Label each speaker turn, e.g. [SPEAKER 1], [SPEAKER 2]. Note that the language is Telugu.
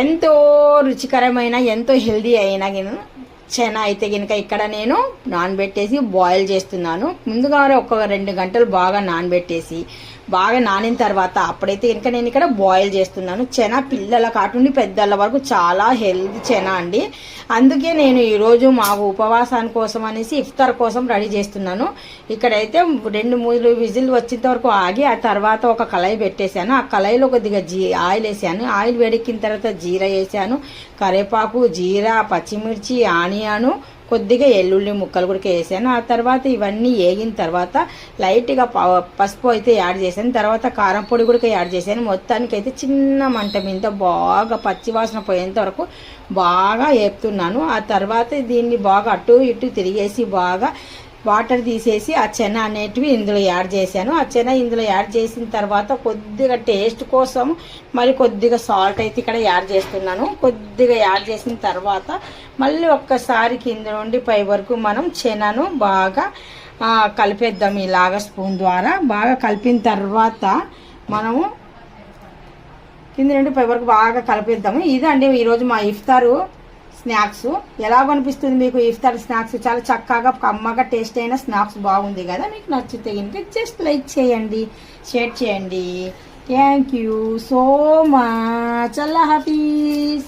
[SPEAKER 1] ఎంతో రుచికరమైన ఎంతో హెల్దీ అయినా చెనా అయితే కనుక ఇక్కడ నేను నానబెట్టేసి బాయిల్ చేస్తున్నాను. ముందుగా ఒక 2 గంటలు బాగా నానబెట్టేసి బాగా నానిన తర్వాత అప్పుడైతే కనుక నేను ఇక్కడ బాయిల్ చేస్తున్నాను. చెనా పిల్లల కాటుండి పెద్దల వరకు చాలా హెల్దీ చెనా అండి. అందుకే నేను ఈరోజు మా ఉపవాసాని కోసం అనేసి ఇఫ్తార్ కోసం రెడీ చేస్తున్నాను. ఇక్కడైతే 2-3 విజిల్ వచ్చేంత వరకు ఆగి ఆ తర్వాత ఒక కళాయి పెట్టేశాను. ఆ కళాయిలో కొద్దిగా ఆయిల్ వేసాను. ఆయిల్ వేడెక్కిన తర్వాత జీరా వేసాను, కరివేపాకు, జీరా, పచ్చిమిర్చి, ఆనియను, కొద్దిగా ఎల్లుల్లి ముక్కలు కూడా వేసాను. ఆ తర్వాత ఇవన్నీ వేగిన తర్వాత లైట్గా పసుపు అయితే యాడ్ చేశాను. తర్వాత కారం పొడి కూడా యాడ్ చేశాను. మొత్తానికి అయితే చిన్న మంట మీద బాగా పచ్చివాసన పోయేంత వరకు బాగా వేపుతున్నాను. ఆ తర్వాత దీన్ని బాగా అటు ఇటు తిరిగేసి బాగా వాటర్ తీసేసి ఆ చెన అనేటివి ఇందులో యాడ్ చేశాను. ఆ చెన ఇందులో యాడ్ చేసిన తర్వాత కొద్దిగా టేస్ట్ కోసం మరి కొద్దిగా సాల్ట్ అయితే ఇక్కడ యాడ్ చేస్తున్నాను. కొద్దిగా యాడ్ చేసిన తర్వాత మళ్ళీ ఒక్కసారి కింద నుండి పై వరకు మనం చెనను బాగా కలిపేద్దాం. ఇలాగా స్పూన్ ద్వారా బాగా కలిపిన తర్వాత మనము కింద నుండి పై వరకు బాగా కలిపేద్దాము. ఇదండి ఈరోజు మా ఇఫ్తారు స్నాక్స్. ఎలా అనిపిస్తుంది మీకు ఇఫ్తార్ స్నాక్స్? చాలా చక్కగా కమ్మగా టేస్ట్ అయిన స్నాక్స్ బాగుంది కదా. మీకు నచ్చితే కనుక జస్ట్ లైక్ చేయండి, షేర్ చేయండి. Thank you so much. Allah Hafeez.